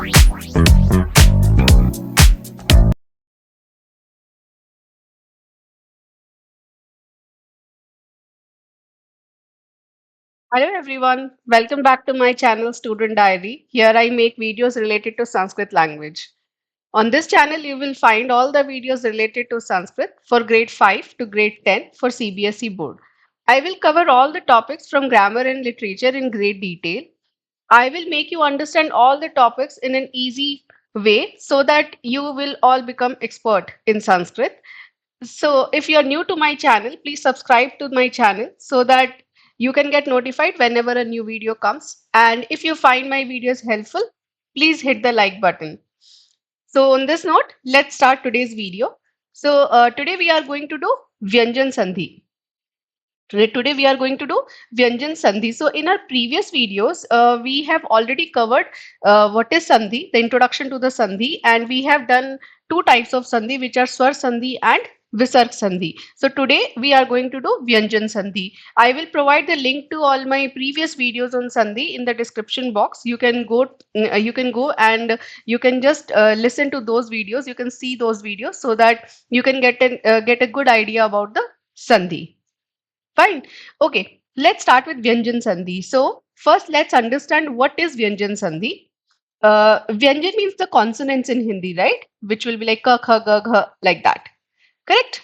Hello everyone, welcome back to my channel Student Diary. Here I make videos related to Sanskrit language. On this channel you will find all the videos related to Sanskrit for grade 5 to grade 10 for CBSE board. I will cover all the topics from grammar and literature in great detail. I will make you understand all the topics in an easy way so that you will all become expert in Sanskrit. So, if you're new to my channel, please subscribe to my channel so that you can get notified whenever a new video comes. And if you find my videos helpful, please hit the like button. So, on this note, let's start today's video. So, today we are going to do Vyanjan Sandhi. Today we are going to do Vyanjan Sandhi. So in our previous videos, we have already covered what is Sandhi, the introduction to the Sandhi, and we have done two types of Sandhi, which are Swar Sandhi and Visarg Sandhi. So today we are going to do Vyanjan Sandhi. I will provide the link to all my previous videos on Sandhi in the description box. You can go and you can just listen to those videos. You can see those videos so that you can get a good idea about the Sandhi. Fine. Okay, let's start with Vyanjan Sandhi. So, first let's understand what is Vyanjan Sandhi. Vyanjan means the consonants in Hindi, right? Which will be like ka, kha, ga, gha, like that. Correct?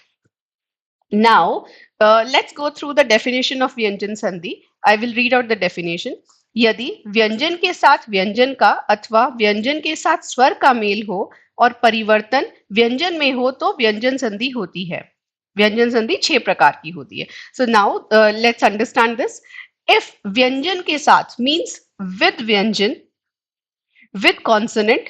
Now, let's go through the definition of Vyanjan Sandhi. I will read out the definition. यदि व्यंजन के साथ व्यंजन का अथवा व्यंजन के साथ स्वर का मेल हो और परिवर्तन व्यंजन में हो तो व्यंजन संधि होती है. व्यंजन संधि 6 प्रकार की होती है. So now let's understand this. If व्यंजन के साथ means with व्यंजन, with consonant,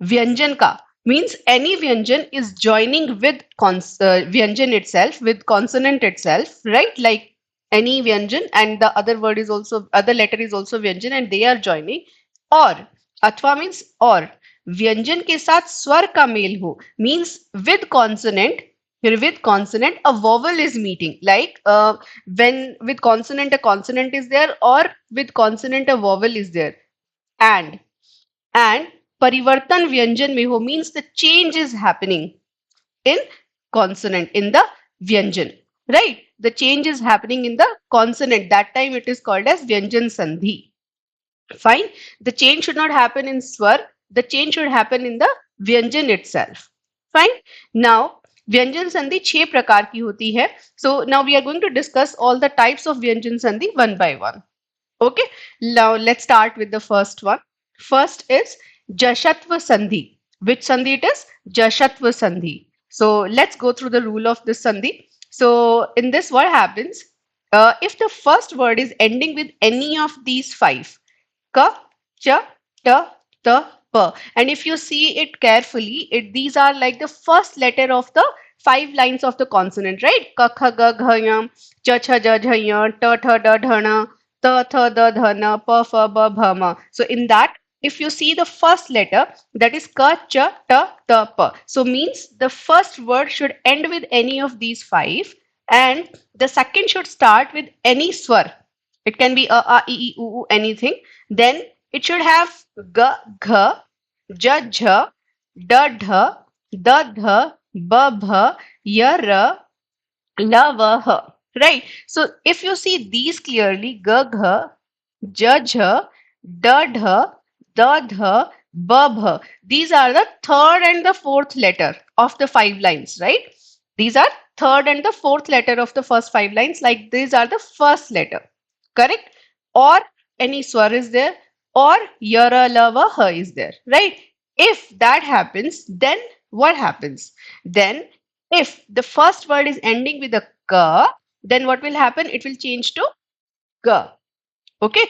व्यंजन का means any vyanjan is joining with vyanjan itself, with consonant itself, right? Like any vyanjan and the other word is also, other letter is also vyanjan and they are joining. Or अथवा means or व्यंजन के साथ स्वर का mail हो means with consonant, a vowel is meeting, like when with consonant a consonant is there, or with consonant a vowel is there. And परिवर्तन व्यंजन में हो means the change is happening in consonant, in the vyanjan, right? The change is happening in the consonant. That time it is called as Vyanjan Sandhi. Fine. The change should not happen in swar. The change should happen in the vyanjan itself. Fine. Now, Vyanjan Sandhi 6 प्रकार की होती है. So now we are going to discuss all the types of Vyanjan Sandhi one by one. Okay. Now let's start with the first one. First is Jashatva Sandhi. Which Sandhi it is? Jashatva Sandhi. So let's go through the rule of this Sandhi. So in this, what happens? If the first word is ending with any of these 5, ka, cha, ta, ta, pa, and if you see it carefully, these are like the first letter of the 5 lines of the consonant, right? Ka, kha, ga, gha, ya, cha, cha, ja, jha, ya, ta, tha, da, dha, na, ta, tha, da, dha, na, pa, fa, ba, bha, ma. So in that, if you see the first letter, that is ka, cha, ta, ta, pa. So means the first word should end with any of these 5, and the second should start with any swar. It can be a, e, u, anything. Then it should have ga, gha, ja, jha, da, dha, da, dha, ba, bha, ya, ra, la, va, ha. Right? So if you see these clearly, ga, gha, ja, jha, da, dha, da, dha, ba, bha. These are the third and the fourth letter of the 5 lines, right? These are third and the fourth letter of the first 5 lines. Like these are the first letter. Correct? Or any swar is there, or yara, lava, ha is there, right? If that happens, then what happens? Then if the first word is ending with a ka, then what will happen? It will change to ga. Okay?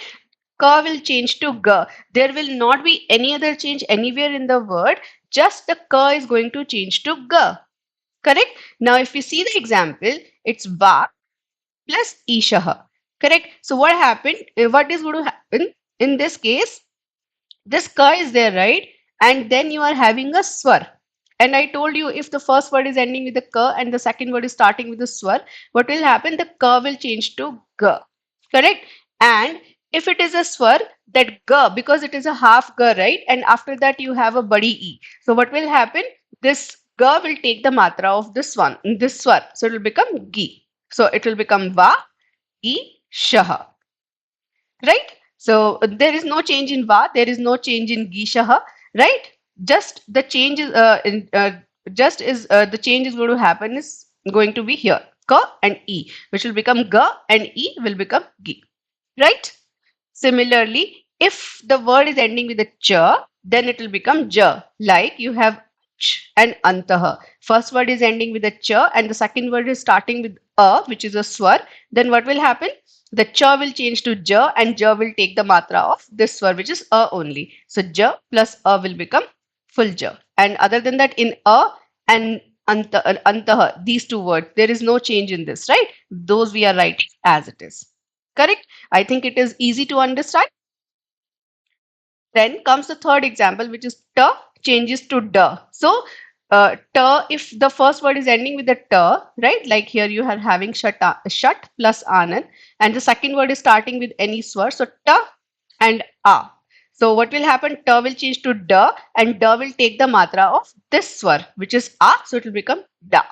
Ka will change to ga. There will not be any other change anywhere in the word. Just the ka is going to change to ga. Correct? Now, if we see the example, it's va plus ishaha. Correct? So what happened? What is going to happen in this case? This ka is there, right? And then you are having a swar. And I told you, if the first word is ending with a ka and the second word is starting with a swar, what will happen? The ka will change to ga. Correct? And If it is a swar, that g, because it is a half g, right? And after that you have a badi e. So what will happen? This g will take the matra of this one, this swar. So it will become gi. So it will become va, e, shah, right? So there is no change in va, there is no change in gi, shah, right? Just the change is just is the change is going to happen is going to be here, ka and e, which will become ga and e will become gi, right? Similarly, if the word is ending with a ch, then it will become j. Like you have ch and antah. First word is ending with a ch and the second word is starting with a, which is a swar. Then what will happen? The ch will change to j and j will take the matra of this swar, which is a only. So j plus a will become full j. And other than that, in a and antah, these two words, there is no change in this, right? Those we are writing as it is. Correct? I think it is easy to understand. Then comes the third example, which is t changes to d. So, t, if the first word is ending with a t, right? Like here you are having shat plus anand, and the second word is starting with any swar. So, t and a. So, what will happen? T will change to d, and d will take the matra of this swar, which is a. So, it will become da.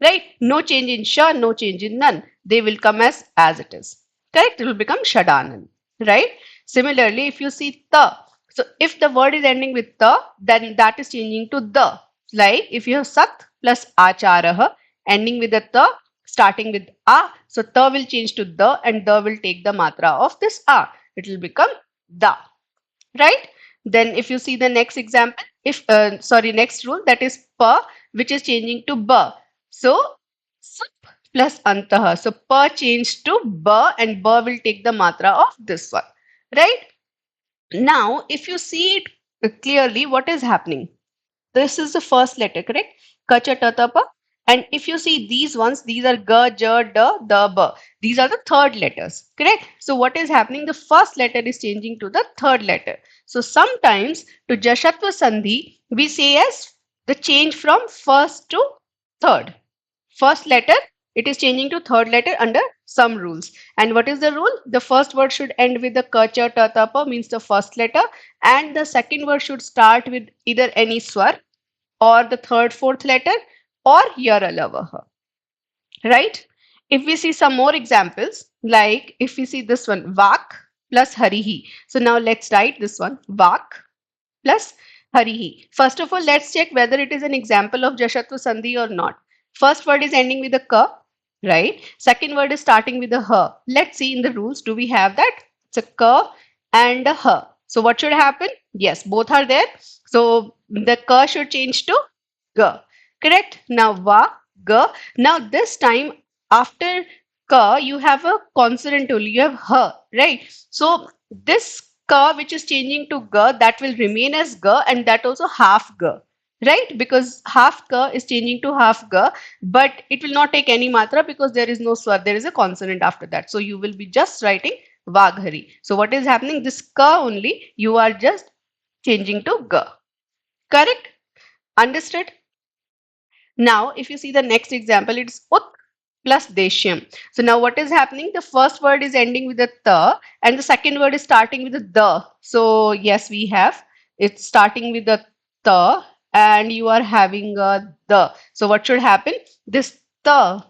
Right? No change in sha, no change in nan. They will come as it is. Correct? It will become shadanan. Right? Similarly, if you see ta, so if the word is ending with ta, then that is changing to the. Like if you have sat plus acharah ending with a ta, starting with a, so ta will change to the and the will take the matra of this a. It will become da, right? Then if you see the next example, if sorry, next rule, that is pa, which is changing to ba. So sup plus antah, so pa changed to ba and ba will take the matra of this one, right? Now if you see it clearly, what is happening? This is the first letter, correct? Kacha tatapa. And if you see these ones, these are ga, ja, da, da, ba. These are the third letters, correct? So what is happening? The first letter is changing to the third letter. So sometimes to Jashatva Sandhi, we say as the change from first to third. First letter, it is changing to third letter under some rules. And what is the rule? The first word should end with the kacha tatapa, means the first letter, and the second word should start with either any swar or the third, fourth letter or yara lavaha, right? If we see some more examples, like if we see this one, vak plus harihi. So now let's write this one, vak plus harihi. First of all, let's check whether it is an example of Jashatva Sandhi or not. First word is ending with a ka, right? Second word is starting with a ha. Let's see in the rules, do we have that? It's a ka and a ha. So what should happen? Yes, both are there. So the ka should change to ga. Correct? Now va, ga. Now this time after ka, you have a consonant only. You have ha, right? So this ka which is changing to ga, that will remain as ga and that also half ga, right? Because half ka is changing to half ga, but it will not take any matra because there is no swar, there is a consonant after that. So you will be just writing vaghari. So what is happening? This ka only you are just changing to ga. Correct? Understood? Now, if you see the next example, it's ut plus deshyam. So now what is happening? The first word is ending with a ta and the second word is starting with a the. So yes, we have it's starting with a ta and you are having a the. So what should happen? This ta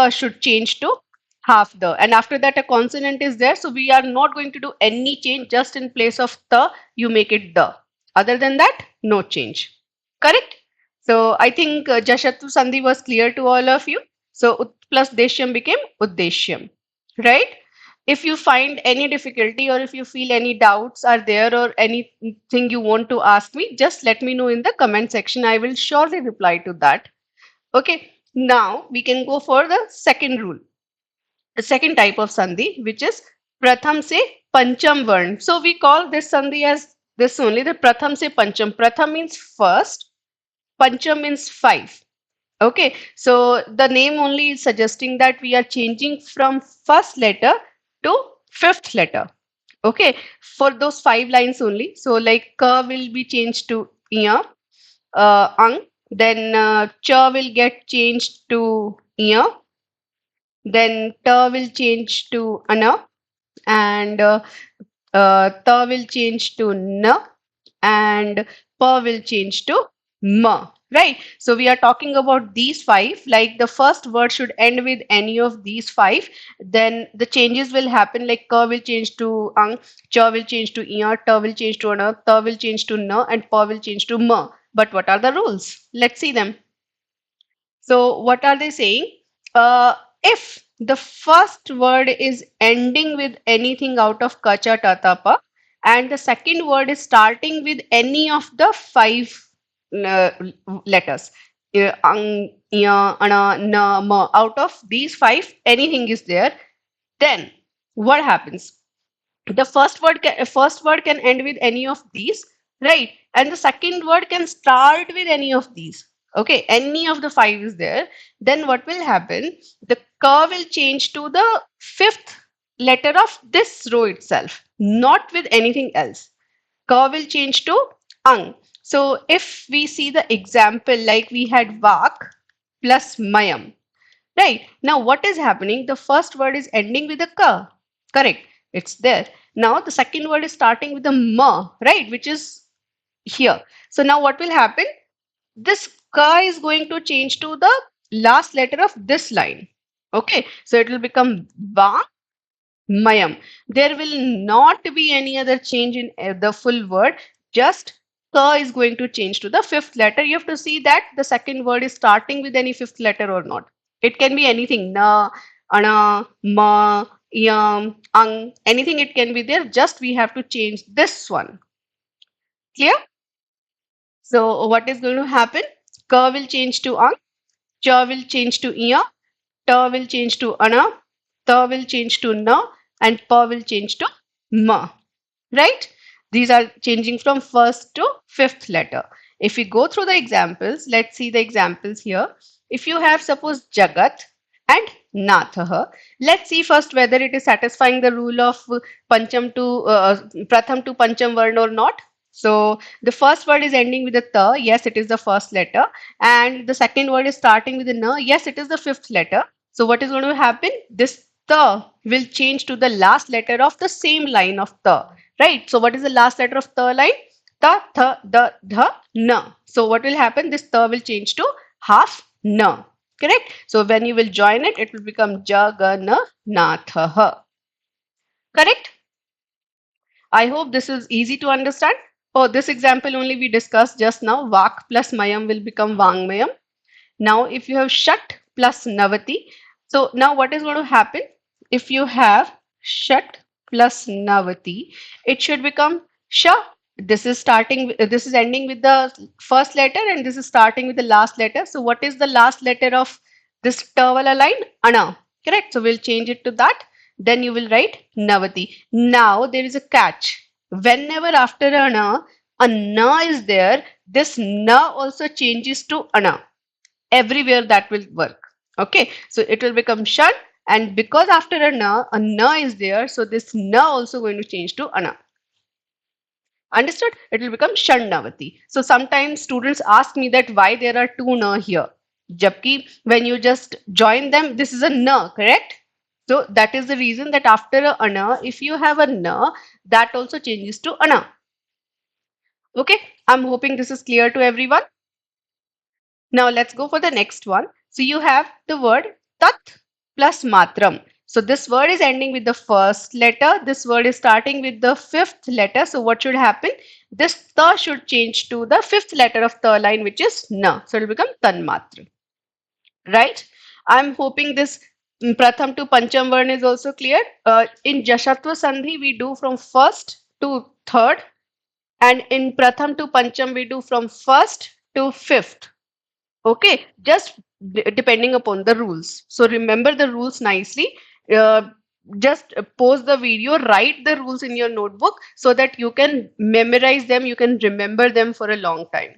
should change to half the. And after that, a consonant is there. So we are not going to do any change. Just in place of ta, you make it the. Other than that, no change. Correct? So I think Jashattu Sandhi was clear to all of you. So ut plus deshyam became uddeshyam, right? If you find any difficulty or if you feel any doubts are there or anything you want to ask me, just let me know in the comment section. I will surely reply to that. Okay. Now we can go for the second rule, the second type of sandhi, which is pratham se pancham varn. So we call this sandhi as this only, the pratham se pancham. Pratham means first, pancham means five. Okay, so the name only is suggesting that we are changing from first letter to fifth letter. Okay, for those five lines only. So like ka will be changed to ya, ang, then cha will get changed to ya, then ta will change to ana, and ta will change to n, and pa will change to ma. Right? So we are talking about these five. Like the first word should end with any of these five. Then the changes will happen. Like ka will change to ang, cha will change to iya, ta will change to ana, ta will change to na, and pa will change to ma. But what are the rules? Let's see them. So, what are they saying? If the first word is ending with anything out of kacha tatapa, and the second word is starting with any of the five uh, letters, ang, ya, ana, na, ma, out of these five, anything is there, then what happens? The first word can end with any of these, right? And the second word can start with any of these. Okay, any of the five is there. Then what will happen? The ka will change to the fifth letter of this row itself, not with anything else. Ka will change to ang. So if we see the example, like we had vak plus mayam. Right. Now, what is happening? The first word is ending with a ka. Correct. It's there. Now, the second word is starting with a ma, right? Which is here. So, now what will happen? This ka is going to change to the last letter of this line. Okay. So, it will become va mayam. There will not be any other change in the full word. Just ka is going to change to the fifth letter. You have to see that the second word is starting with any fifth letter or not. It can be anything. Na, ana, ma, yam, ang, anything it can be there. Just we have to change this one. Clear? So what is going to happen? Ka will change to ang, cha will change to iya, ta will change to ana, ta will change to na, and pa will change to ma. Right? These are changing from first to fifth letter. If we go through the examples, let's see the examples here. If you have suppose Jagat and Nathaha, let's see first whether it is satisfying the rule of Pancham to Pratham to Pancham Varna or not. So the first word is ending with a ta. Yes, it is the first letter. And the second word is starting with a na. Yes, it is the fifth letter. So what is going to happen? This ta will change to the last letter of the same line of ta. Right? So what is the last letter of ta line? Ta, tha, da, dha, na. So what will happen? This ta will change to half na. Correct? So when you will join it, it will become jagana nathaha. Correct? I hope this is easy to understand. Oh, this example only we discussed just now. Vak plus mayam will become vangmayam. Now, if you have shat plus navati, so now what is going to happen? If you have shat plus navati, it should become sha. This is starting, this is ending with the first letter, and this is starting with the last letter. So, what is the last letter of this Tavala line? Ana. Correct. So, we'll change it to that. Then you will write navati. Now, there is a catch. Whenever after ana, a na is there, this na also changes to ana. Everywhere that will work. Okay, so it will become shan, and because after a na is there, so this na also going to change to ana. Understood? It will become Shandavati. So sometimes students ask me that why there are two na here. Jabki, when you just join them, this is a na, correct? So that is the reason that after a ana, if you have a na, that also changes to ana. Okay, I'm hoping this is clear to everyone. Now let's go for the next one. So you have the word tat plus matram. So this word is ending with the first letter. This word is starting with the fifth letter. So what should happen? This ta should change to the fifth letter of ta line, which is na. So it will become tan matram. Right? I'm hoping this pratham to pancham varna is also clear. In jashatva sandhi, we do from first to third. And in pratham to pancham, we do from first to fifth. Okay, just depending upon the rules. So remember the rules nicely. Uh, just pause the video, write the rules in your notebook so that you can memorize them, you can remember them for a long time.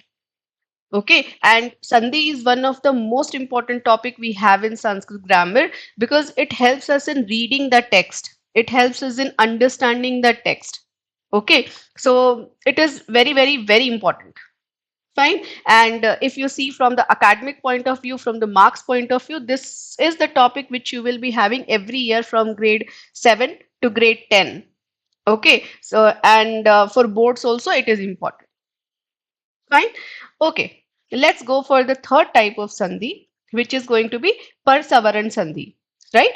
Okay, and Sandhi is one of the most important topic we have in Sanskrit grammar because it helps us in reading the text. It helps us in understanding the text. Okay, so it is very, very, very important. Fine. And if you see from the academic point of view, from the marks point of view, this is the topic which you will be having every year from grade 7 to grade 10. Okay. So, and for boards also, it is important. Fine. Okay. Let's go for the third type of Sandhi, which is going to be Parsavaran Sandhi. Right.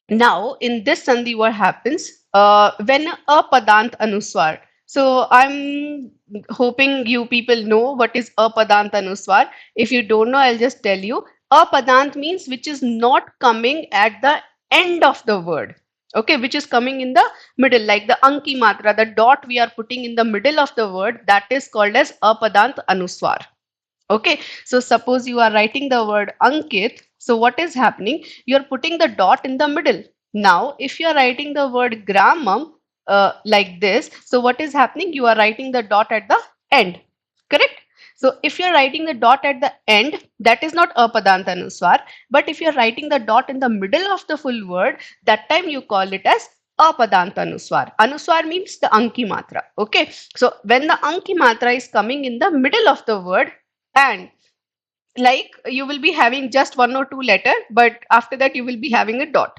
Now, in this sandhi, what happens when a padant anuswar? So, I'm hoping you people know what is a padant anuswar. If you don't know, I'll just tell you. A padant means which is not coming at the end of the word. Okay, which is coming in the middle, like the anki matra, the dot we are putting in the middle of the word, that is called as apadant anuswar. Okay, so suppose you are writing the word Ankit. So what is happening? You are putting the dot in the middle. Now, if you are writing the word Gramam like this, so what is happening? You are writing the dot at the end. Correct? So if you are writing the dot at the end, that is not apadanta anuswar. But if you are writing the dot in the middle of the full word, that time you call it as apadanta anuswar. Anuswar means the anki matra. Okay. So when the anki matra is coming in the middle of the word, and like you will be having just one or two letter, but after that you will be having a dot.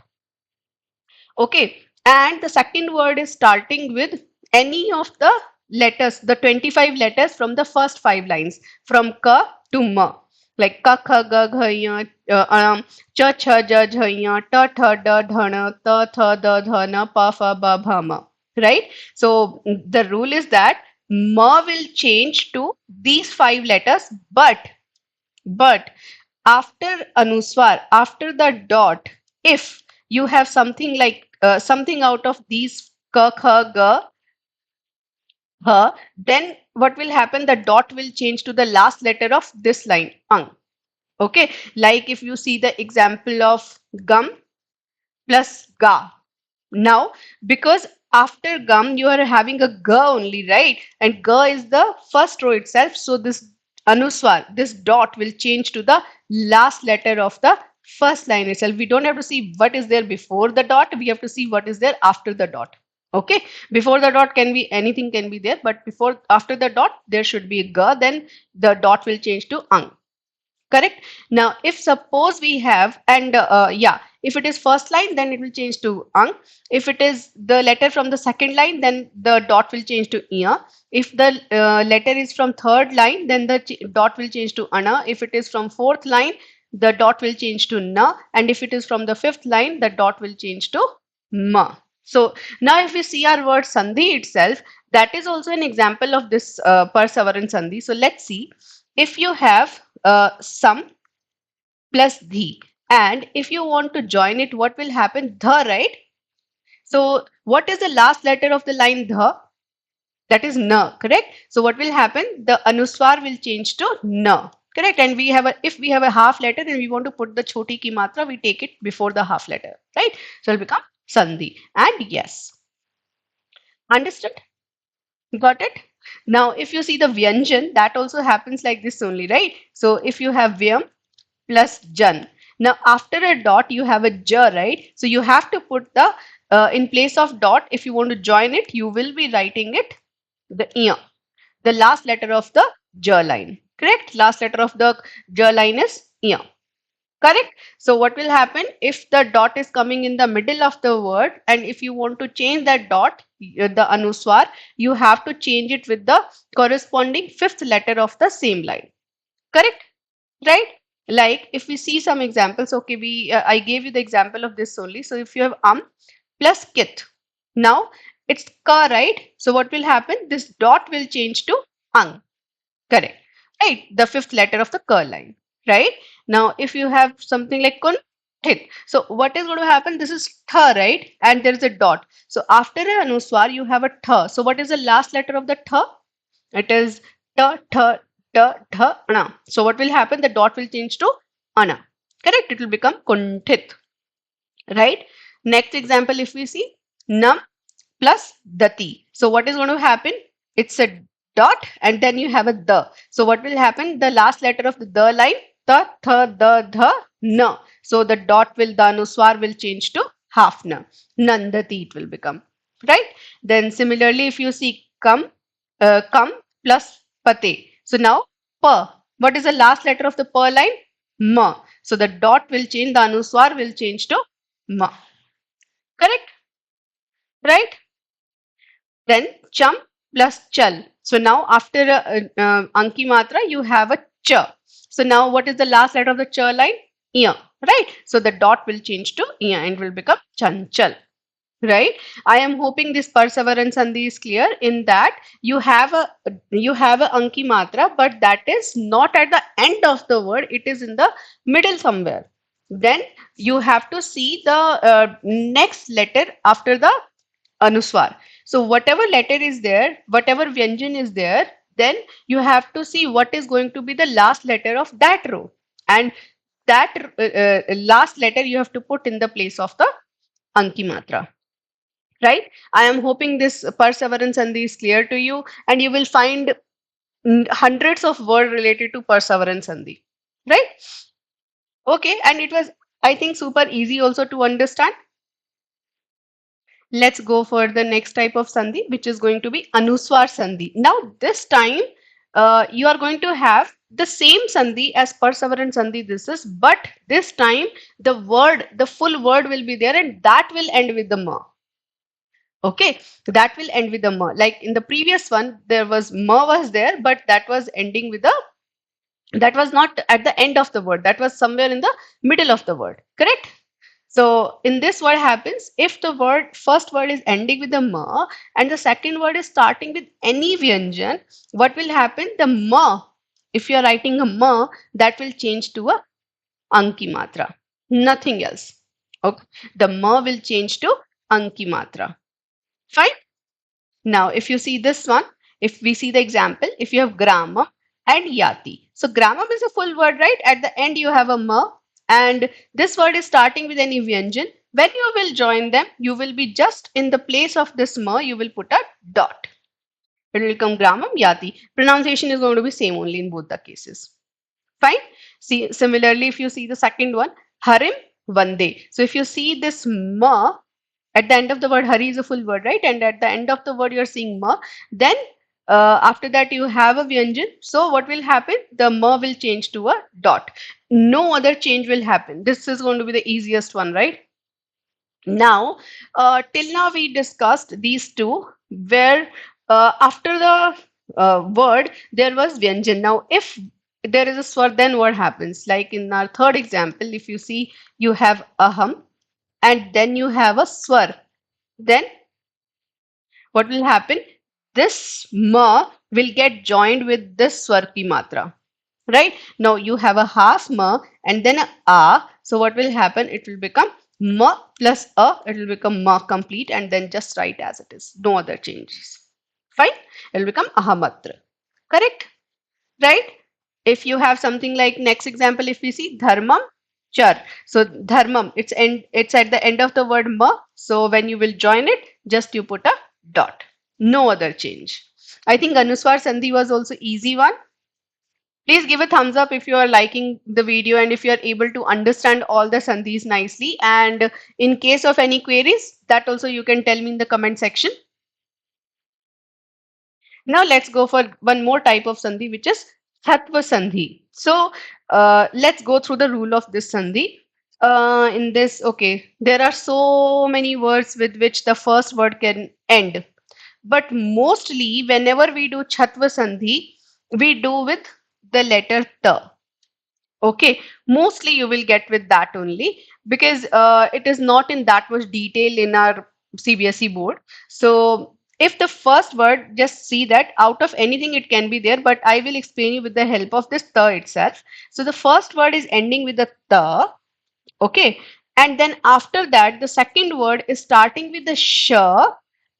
Okay. And the second word is starting with any of the letters, the 25 letters from the first five lines, from ka to ma. Like ka kha ga gha ya cha cha ja jha ya ta tha da dhana ta tha da dhana pa fa ba bha ma. Right? So the rule is that ma will change to these five letters, but after anuswar, after the dot, if you have something like something out of these ka, kha, ga, ha, then what will happen? The dot will change to the last letter of this line, ang. Okay, like if you see the example of gum plus ga. Now, because after gum, you are having a ga only, right? And ga is the first row itself. So this anuswar, this dot will change to the last letter of the first line itself. We don't have to see what is there before the dot. We have to see what is there after the dot. Okay. Before the dot can be anything can be there, but before after the dot, there should be a ga. Then the dot will change to ang. Correct. Now if suppose we have, and yeah, if it is first line, then it will change to ang. If it is the letter from the second line, then the dot will change to ia. If the letter is from third line, then the dot will change to ana. If it is from fourth line, the dot will change to na. And if it is from the fifth line, the dot will change to ma. So now if we see our word sandhi itself, that is also an example of this parsavaran sandhi. So let's see. If you have some plus the, and if you want to join it, what will happen? The, right? So what is the last letter of the line the? That is na, correct? So what will happen? The anuswar will change to na, correct? And we have a, if we have a half letter and we want to put the choti ki matra, we take it before the half letter, right? So it'll become sandhi. And yes, understood? Got it? Now, if you see the Vyanjan, that also happens like this only, right? So if you have Vyam plus Jan. Now, after a dot, you have a ja, right? So you have to put the, in place of dot, if you want to join it, you will be writing it, the iya, the last letter of the ja line, correct? Last letter of the ja line is iya. Correct. So what will happen if the dot is coming in the middle of the word, and if you want to change that dot, the anuswar, you have to change it with the corresponding fifth letter of the same line. Correct? Right? Like if we see some examples, okay, we I gave you the example of this only. So if you have plus kit, now it's ka, right? So what will happen? This dot will change to ang. Correct. Right. The fifth letter of the ka line. Right. Now, if you have something like kun, hit. So what is going to happen? This is tha, right? And there is a dot. So after an anuswar, you have a tha. So what is the last letter of the tha? It is ta, tha, ta, tha, ana. So what will happen? The dot will change to ana. Correct. It will become kunthit. Right. Next example, if we see nam plus dati. So what is going to happen? It's a dot and then you have a the. So what will happen? The last letter of the line, the, the, na. So the dot will, the anuswar will change to half na. Nandati it will become. Right? Then similarly, if you see come plus pate. So now pa. What is the last letter of the pa line? Ma. So the dot will change, the anuswar will change to ma. Correct? Right? Then cham plus chal. So now after Anki Matra, you have a ch. So now what is the last letter of the ch line? Ya. Right? So the dot will change to ya and will become chanchal. Right? I am hoping this perseverance sandhi is clear in that you have a Anki Matra, but that is not at the end of the word, it is in the middle somewhere. Then you have to see the next letter after the anuswar. So whatever letter is there, whatever Vyanjan is there, then you have to see what is going to be the last letter of that row. And that last letter you have to put in the place of the Anki Matra. Right? I am hoping this perseverance sandhi is clear to you, and you will find hundreds of words related to perseverance sandhi. Right? Okay, and it was, I think, super easy also to understand. Let's go for the next type of sandhi, which is going to be anuswar sandhi. Now, this time you are going to have the same sandhi as perseverance sandhi. This is, but this time the full word will be there, and that will end with the ma. Okay, that will end with the ma. Like in the previous one, there was ma was there, but that was ending with a, that was not at the end of the word. That was somewhere in the middle of the word. Correct? So in this, what happens if the word first word is ending with a ma and the second word is starting with any vyanjan? What will happen? The ma, if you are writing a ma, that will change to a anki matra. Nothing else. Okay, the ma will change to anki matra. Fine. Now, if you see this one, if we see the example, if you have grama and yati. So gramam is a full word, right? At the end, you have a ma, and this word is starting with any vyanjan. When you will join them, you will be just in the place of this ma, you will put a dot. It will become gramam yati. Pronunciation is going to be same only in both the cases. Fine. See, similarly, if you see the second one, harim vande. So if you see this ma, at the end of the word, hari is a full word, right? And at the end of the word, you're seeing ma. Then after that, you have a vyanjan. So what will happen? The ma will change to a dot. No other change will happen. This is going to be the easiest one, right? Now, till now we discussed these two, where after the word there was Vyanjan. Now, if there is a swar, then what happens? Like in our third example, if you see, you have aham, and then you have a swar. Then what will happen? This ma will get joined with this swarpi matra. Right? Now you have a half ma and then a. So what will happen? It will become ma plus a. It will become ma complete and then just write as it is. No other changes. Fine? It will become ahamatra. Correct? Right? If you have something like next example, if we see dharmam char. So dharmam, it's at the end of the word ma. So when you will join it, just you put a dot. No other change. I think Anuswar Sandhi was also easy one. Please give a thumbs up if you are liking the video and if you are able to understand all the sandhis nicely. And in case of any queries, that also you can tell me in the comment section. Now let's go for one more type of sandhi, which is Tatva Sandhi. So let's go through the rule of this sandhi. In this, okay, there are so many words with which the first word can end. But mostly, whenever we do Chatva Sandhi, we do with the letter T. Okay, mostly you will get with that only because it is not in that much detail in our CBSE board. So if the first word, just see that out of anything it can be there, but I will explain you with the help of this ta itself. So the first word is ending with the ta, okay, and then after that the second word is starting with the sh,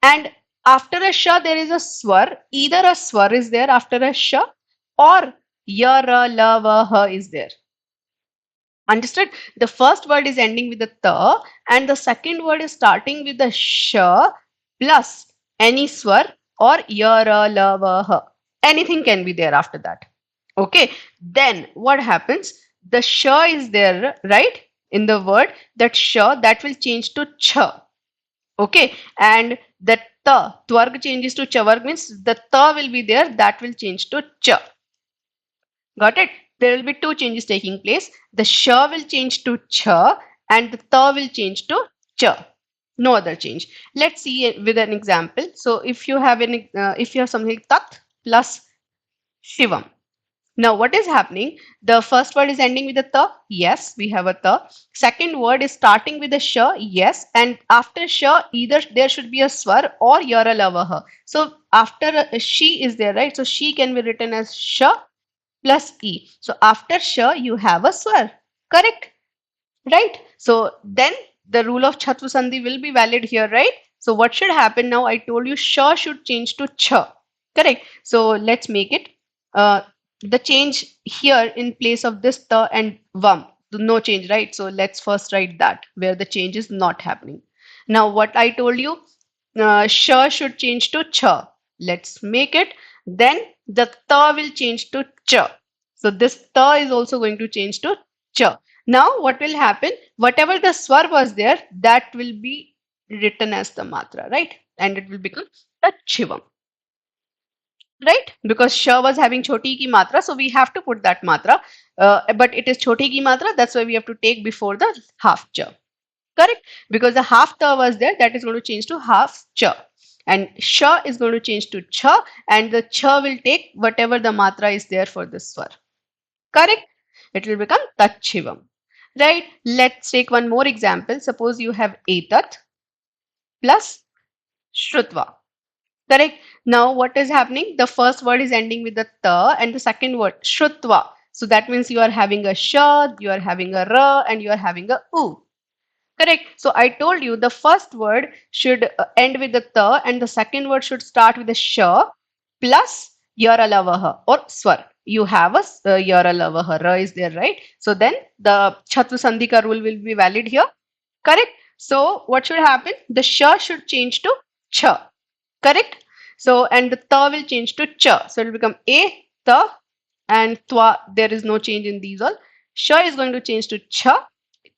and after a sh there is a swar. Either a swar is there after a sh or ya, ra, la, va, ha is there. Understood? The first word is ending with the ta, and the second word is starting with the sh plus any swar or ya, ra, la, va, ha. Anything can be there after that. Okay. Then what happens? The sh is there, right? In the word, that sh, that will change to ch. Okay. And the ta, twarg changes to chavarg, means the ta will be there, that will change to ch. Got it? There will be two changes taking place. The sh will change to ch and the ta will change to ch. No other change. Let's see it with an example. So if you have something tat plus shivam. Now, what is happening? The first word is ending with a ta. Yes, we have a ta. Second word is starting with a sh. Yes, and after sh, either there should be a swar or yara lavaha. So after she is there, right? So she can be written as sh plus e. So after sh, you have a swar. Correct? Right? So then the rule of Chhatru Sandhi will be valid here, right? So what should happen now? I told you sh should change to ch. Correct? So let's make it. Uh, the change here in place of this ta and vam. No change, right? So let's first write that where the change is not happening. Now what I told you, sh should change to ch. Let's make it. Then the ta will change to ch. So this ta is also going to change to ch. Now what will happen? Whatever the swar was there, that will be written as the matra, right? And it will become tachivam, right? Because sh was having choti ki matra, so we have to put that matra. But it is choti ki matra, that's why we have to take before the half cha. Correct? Because the half ta was there, that is going to change to half cha. And sh is going to change to cha, and the cha will take whatever the matra is there for this swar. Correct? It will become tachivam. Right? Let's take one more example. Suppose you have etat plus shrutva. Correct? Now what is happening? The first word is ending with the ta and the second word shrutva. So that means you are having a sha, you are having a ra, and you are having a u. Correct. So I told you the first word should end with the ta and the second word should start with the sh plus yaralavaha or swar. You have a yaralavaha, ra is there, right? So then the Chhatru Sandhika rule will be valid here. Correct. So what should happen? The sh should change to ch. Correct. So and the ta will change to ch. So it will become a ta and twa. There is no change in these all. Sh is going to change to ch.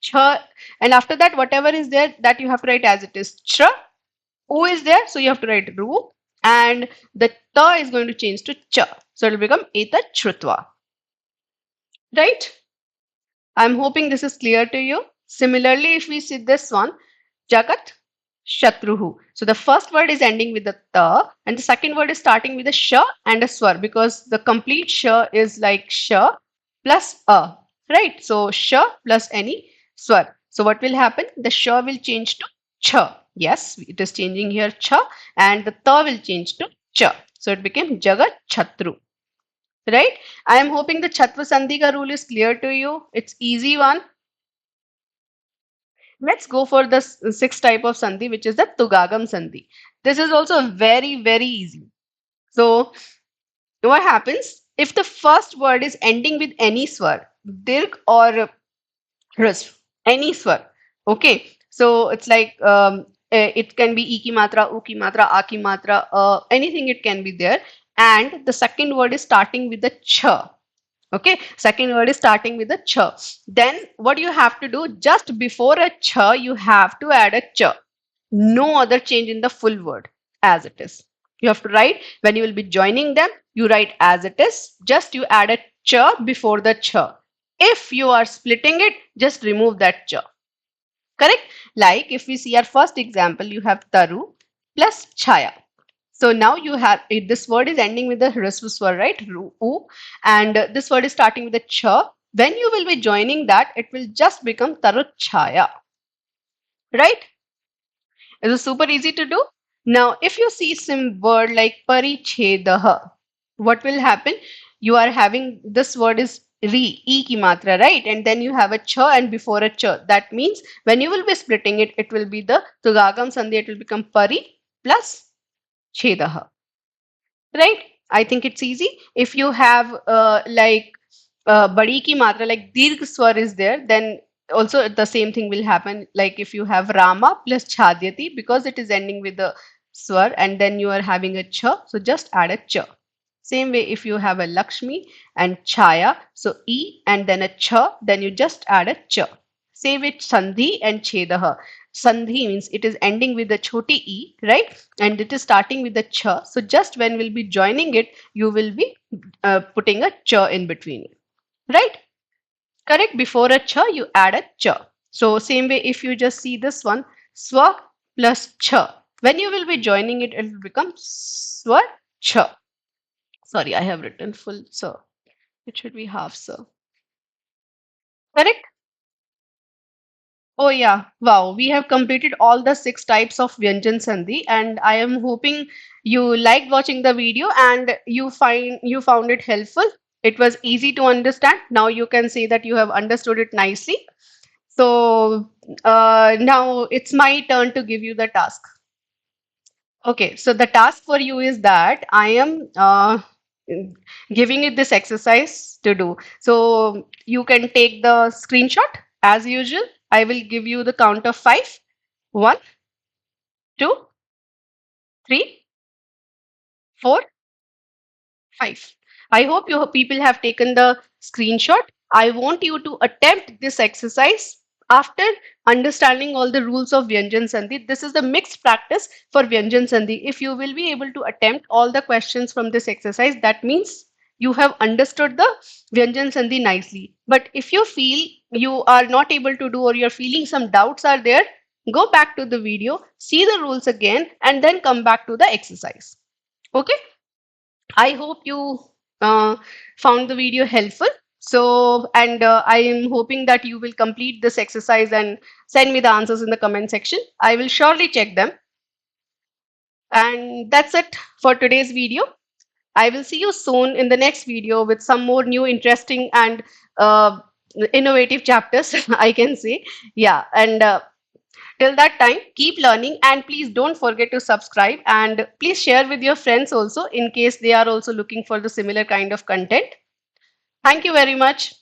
Ch, and after that, whatever is there, that you have to write as it is. Ch, u is there, so you have to write ru, and the ta is going to change to ch. So it will become eta chrutva. Right? I'm hoping this is clear to you. Similarly, if we see this one, Jagat Shatruhu. So the first word is ending with the ta, and the second word is starting with a sh and a swar because the complete sh is like sh plus a. Right? So sh plus any swar. So what will happen? The sh will change to ch. Yes, it is changing here ch, and the ta will change to ch. So it became Jagat Chatru. Right? I am hoping the Chatva Sandhika rule is clear to you. It's easy one. Let's go for the sixth type of Sandhi, which is the Tugagam Sandhi. This is also very, very easy. So what happens? If the first word is ending with any swar, dirg or rasv, any swar. Okay. So it's like it can be e ki matra, u ki matra, a ki matra, anything it can be there. And the second word is starting with the ch. Okay, second word is starting with a ch. Then what you have to do, just before a ch, you have to add a ch. No other change in the full word as it is. You have to write when you will be joining them, you write as it is, just you add a ch before the ch. If you are splitting it, just remove that ch. Correct? Like if we see our first example, you have taru plus chaya. So now you have this word is ending with the hrasva swar, right? U, and this word is starting with a cha. When you will be joining that, it will just become taruchaya, right? It is super easy to do. Now, if you see some word like parichedaha, what will happen? You are having this word is re, e ki matra, right? And then you have a cha and before a cha. That means when you will be splitting it, it will be the tugagam sandhi, it will become pari plus chedaha. Right? I think it's easy. If you have like badi ki matra, like dirgh swar is there, then also the same thing will happen. Like if you have Rama plus Chadyati, because it is ending with the swar, and then you are having a cha, so just add a cha. Same way, if you have a Lakshmi and Chaya, so E and then a cha, then you just add a cha. Same with Sandhi and Chedaha. Sandhi means it is ending with the choti e, right? And it is starting with the ch. So just when we'll be joining it, you will be putting a ch in between it, right? Correct. Before a ch, you add a ch. So same way, if you just see this one, swa plus ch. When you will be joining it, it will become swa ch. Sorry, I have written full sir. It should be half sir. Correct? Oh yeah, wow. We have completed all the six types of Vyanjan Sandhi, and I am hoping you liked watching the video and you found it helpful. It was easy to understand. Now you can say that you have understood it nicely. So now it's my turn to give you the task. Okay, so the task for you is that I am giving you this exercise to do. So you can take the screenshot as usual. I will give you the count of five. One, two, three, four, five. I hope you people have taken the screenshot. I want you to attempt this exercise after understanding all the rules of Vyanjan Sandhi. This is the mixed practice for Vyanjan Sandhi. If you will be able to attempt all the questions from this exercise, that means you have understood the Vyanjan Sandhi nicely. But if you feel you are not able to do or you're feeling some doubts are there, go back to the video, see the rules again, and then come back to the exercise. Okay? I hope you uh, found the video helpful. So, and I am hoping that you will complete this exercise and send me the answers in the comment section. I will surely check them. And that's it for today's video. I will see you soon in the next video with some more new, interesting, and uh, innovative chapters, I can say. Yeah. And till that time, keep learning and please don't forget to subscribe and please share with your friends also in case they are also looking for the similar kind of content. Thank you very much.